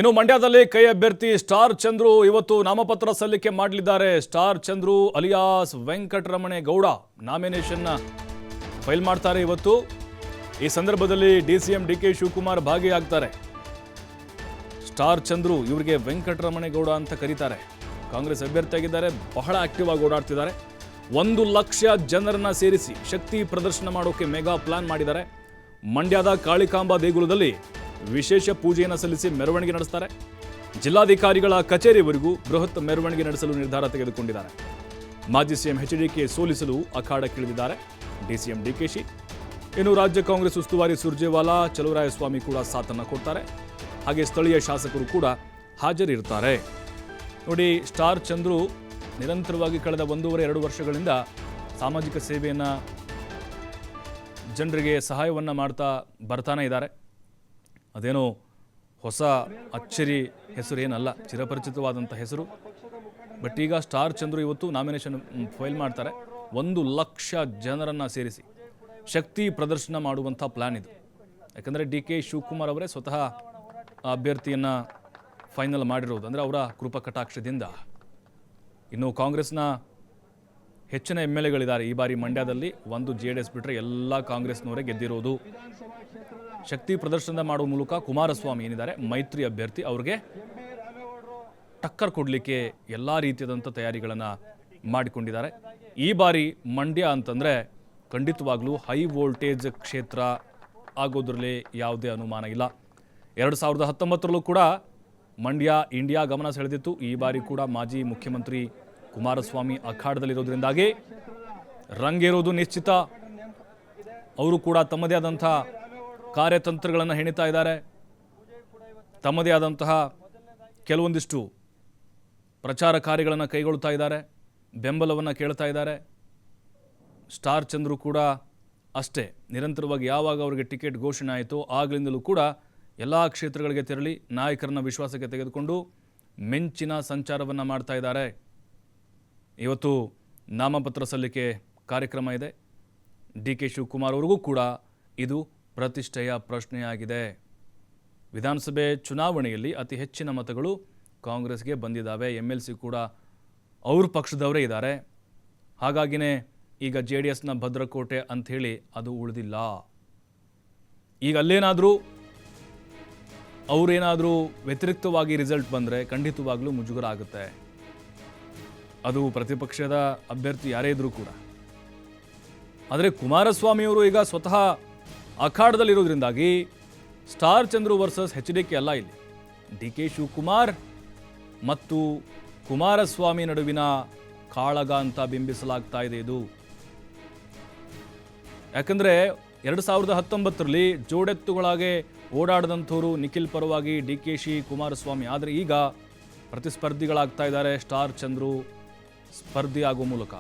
ಇನ್ನು ಮಂಡ್ಯದಲ್ಲಿ ಕೈ ಅಭ್ಯರ್ಥಿ ಸ್ಟಾರ್ ಚಂದ್ರು ಇವತ್ತು ನಾಮಪತ್ರ ಸಲ್ಲಿಕೆ ಮಾಡಲಿದ್ದಾರೆ. Star Chandru alias Venkataramanegowda nomination file ಮಾಡ್ತಾರೆ ಇವತ್ತು. ಈ ಸಂದರ್ಭದಲ್ಲಿ ಡಿಸಿಎಂ ಡಿಕೆ ಶಿವಕುಮಾರ್ ಭಾಗಿಯಾಗ್ತಾರೆ. ಸ್ಟಾರ್ ಚಂದ್ರು ಇವರಿಗೆ ವೆಂಕಟರಮಣೇಗೌಡ ಅಂತ ಕರೀತಾರೆ. ಕಾಂಗ್ರೆಸ್ ಅಭ್ಯರ್ಥಿಯಾಗಿದ್ದಾರೆ, ಬಹಳ ಆಕ್ಟಿವ್ ಆಗಿ ಓಡಾಡ್ತಿದ್ದಾರೆ. 1 ಲಕ್ಷ ಜನರನ್ನ ಸೇರಿಸಿ ಶಕ್ತಿ ಪ್ರದರ್ಶನ ಮಾಡೋಕೆ ಮೆಗಾ ಪ್ಲಾನ್ ಮಾಡಿದ್ದಾರೆ. ಮಂಡ್ಯದ ಕಾಳಿಕಾಂಬಾ ದೇಗುಲದಲ್ಲಿ ವಿಶೇಷ ಪೂಜೆಯನ್ನು ಸಲ್ಲಿಸಿ ಮೆರವಣಿಗೆ ನಡೆಸ್ತಾರೆ. ಜಿಲ್ಲಾಧಿಕಾರಿಗಳ ಕಚೇರಿವರೆಗೂ ಬೃಹತ್ ಮೆರವಣಿಗೆ ನಡೆಸಲು ನಿರ್ಧಾರ ತೆಗೆದುಕೊಂಡಿದ್ದಾರೆ. ಮಾಜಿ ಸಿಎಂ ಎಚ್ಡಿಕೆ ಸೋಲಿಸಲು ಅಖಾಡಕ್ಕಿಳಿದಿದ್ದಾರೆ ಡಿಸಿಎಂ ಡಿಕೆಶಿ. ಇನ್ನು ರಾಜ್ಯ ಕಾಂಗ್ರೆಸ್ ಉಸ್ತುವಾರಿ ಸುರ್ಜೇವಾಲಾ, ಚಲುವರಾಯಸ್ವಾಮಿ ಕೂಡ ಸಾಥನ್ನು ಕೊಡ್ತಾರೆ. ಹಾಗೆ ಸ್ಥಳೀಯ ಶಾಸಕರು ಕೂಡ ಹಾಜರಿರ್ತಾರೆ. ನೋಡಿ, ಸ್ಟಾರ್ ಚಂದ್ರು ನಿರಂತರವಾಗಿ ಕಳೆದ 1.5-2 ವರ್ಷಗಳಿಂದ ಸಾಮಾಜಿಕ ಸೇವೆಯನ್ನು ಜನರಿಗೆ ಸಹಾಯವನ್ನು ಮಾಡ್ತಾ ಬರ್ತಾನೆ ಇದ್ದಾರೆ. ಅದೇನೋ ಹೊಸ ಅಚ್ಚರಿ ಹೆಸರೇನಲ್ಲ, ಚಿರಪರಿಚಿತವಾದಂಥ ಹೆಸರು. ಬಟ್ ಈಗ ಸ್ಟಾರ್ ಚಂದ್ರು ಇವತ್ತು ನಾಮಿನೇಷನ್ ಫೈಲ್ ಮಾಡ್ತಾರೆ. 1 ಲಕ್ಷ ಜನರನ್ನು ಸೇರಿಸಿ ಶಕ್ತಿ ಪ್ರದರ್ಶನ ಮಾಡುವಂಥ ಪ್ಲ್ಯಾನ್ ಇದು. ಯಾಕಂದರೆ ಡಿಕೆ ಶಿವಕುಮಾರ್ ಅವರೇ ಸ್ವತಃ ಅಭ್ಯರ್ಥಿಯನ್ನು ಫೈನಲ್ ಮಾಡಿರೋದು, ಅಂದರೆ ಅವರ ಕೃಪಾ ಕಟಾಕ್ಷದಿಂದ. ಇನ್ನು ಕಾಂಗ್ರೆಸ್ನ ಹೆಚ್ಚಿನ MLAಗಳಿದ್ದಾರೆ ಈ ಬಾರಿ ಮಂಡ್ಯದಲ್ಲಿ. 1 JDS ಬಿಟ್ಟರೆ ಎಲ್ಲ ಕಾಂಗ್ರೆಸ್ನವರೇ ಗೆದ್ದಿರೋದು. ಶಕ್ತಿ ಪ್ರದರ್ಶನ ಮಾಡುವ ಮೂಲಕ ಕುಮಾರಸ್ವಾಮಿ ಏನಿದ್ದಾರೆ ಮೈತ್ರಿ ಅಭ್ಯರ್ಥಿ, ಅವ್ರಿಗೆ ಟಕ್ಕರ್ ಕೊಡಲಿಕ್ಕೆ ಎಲ್ಲ ರೀತಿಯಾದಂಥ ತಯಾರಿಗಳನ್ನು ಮಾಡಿಕೊಂಡಿದ್ದಾರೆ. ಈ ಬಾರಿ ಮಂಡ್ಯ ಅಂತಂದರೆ ಖಂಡಿತವಾಗ್ಲೂ ಹೈ ವೋಲ್ಟೇಜ್ ಕ್ಷೇತ್ರ ಆಗೋದ್ರಲ್ಲಿ ಯಾವುದೇ ಅನುಮಾನ ಇಲ್ಲ. 2019ರಲ್ಲೂ ಕೂಡ ಮಂಡ್ಯ ಇಂಡಿಯಾ ಗಮನ ಸೆಳೆದಿತ್ತು. ಈ ಬಾರಿ ಕೂಡ ಮಾಜಿ ಮುಖ್ಯಮಂತ್ರಿ ಕುಮಾರಸ್ವಾಮಿ ಅಖಾಡದಲ್ಲಿರೋದ್ರಿಂದಾಗಿ ರಂಗೇರೋದು ನಿಶ್ಚಿತ. ಅವರು ಕೂಡ ತಮ್ಮದೇ ಆದಂಥ ಕಾರ್ಯತಂತ್ರಗಳನ್ನು ಹೆಣಿತಾ ಇದ್ದಾರೆ. ತಮ್ಮದೇ ಆದಂತಹ ಕೆಲವೊಂದಿಷ್ಟು ಪ್ರಚಾರ ಕಾರ್ಯಗಳನ್ನು ಕೈಗೊಳ್ತಾ ಇದ್ದಾರೆ, ಬೆಂಬಲವನ್ನು ಕೇಳ್ತಾ ಇದ್ದಾರೆ. ಸ್ಟಾರ್ ಚಂದ್ರು ಕೂಡ ಅಷ್ಟೇ, ನಿರಂತರವಾಗಿ ಯಾವಾಗ ಅವರಿಗೆ ಟಿಕೆಟ್ ಘೋಷಣೆ ಆಯಿತೋ ಆಗಲಿಂದಲೂ ಕೂಡ ಎಲ್ಲ ಕ್ಷೇತ್ರಗಳಿಗೆ ತೆರಳಿ ನಾಯಕರನ್ನ ವಿಶ್ವಾಸಕ್ಕೆ ತೆಗೆದುಕೊಂಡು ಮಿಂಚಿನ ಸಂಚಾರವನ್ನು ಮಾಡ್ತಾ ಇದ್ದಾರೆ. ಇವತ್ತು ನಾಮಪತ್ರ ಸಲ್ಲಿಕೆ ಕಾರ್ಯಕ್ರಮ ಇದೆ. ಡಿಕೆ ಶಿವಕುಮಾರ್ ಅವರಿಗೂ ಕೂಡ ಇದು ಪ್ರತಿಷ್ಠೆಯ ಪ್ರಶ್ನೆಯಾಗಿದೆ. ವಿಧಾನಸಭೆ ಚುನಾವಣೆಯಲ್ಲಿ ಅತಿ ಹೆಚ್ಚಿನ ಮತಗಳು ಕಾಂಗ್ರೆಸ್ಗೆ ಬಂದಿದ್ದಾವೆ. MLC ಕೂಡ ಅವ್ರ ಪಕ್ಷದವರೇ ಇದ್ದಾರೆ. ಹಾಗಾಗಿನೇ ಈಗ JDSನ ಭದ್ರಕೋಟೆ ಅಂಥೇಳಿ ಅದು ಉಳಿದಿಲ್ಲ. ಈಗ ಅಲ್ಲೇನಾದರೂ ಅವರೇನಾದರೂ ವ್ಯತಿರಿಕ್ತವಾಗಿ ರಿಸಲ್ಟ್ ಬಂದರೆ ಖಂಡಿತವಾಗ್ಲೂ ಮುಜುಗರ ಆಗುತ್ತೆ. ಅದು ಪ್ರತಿಪಕ್ಷದ ಅಭ್ಯರ್ಥಿ ಯಾರೇ ಇದ್ರೂ ಕೂಡ. ಆದರೆ ಕುಮಾರಸ್ವಾಮಿಯವರು ಈಗ ಸ್ವತಃ ಅಖಾಡದಲ್ಲಿರೋದ್ರಿಂದಾಗಿ ಸ್ಟಾರ್ ಚಂದ್ರು ವರ್ಸಸ್ HDK ಅಲ್ಲ, ಇಲ್ಲಿ ಡಿಕೆ ಶಿವಕುಮಾರ್ ಮತ್ತು ಕುಮಾರಸ್ವಾಮಿ ನಡುವಿನ ಕಾಳಗ ಅಂತ ಬಿಂಬಿಸಲಾಗ್ತಾ ಇದೆ ಇದು. ಯಾಕಂದರೆ 2019ರಲ್ಲಿ ಜೋಡೆತ್ತುಗಳಾಗೆ ಓಡಾಡದಂಥವರು ನಿಖಿಲ್ ಪರವಾಗಿ DKಶಿ, ಕುಮಾರಸ್ವಾಮಿ. ಆದರೆ ಈಗ ಪ್ರತಿಸ್ಪರ್ಧಿಗಳಾಗ್ತಾ ಇದ್ದಾರೆ. ಸ್ಟಾರ್ ಚಂದ್ರು ಸ್ಪರ್ಧಿ ಆಗುವ ಮೂಲಕ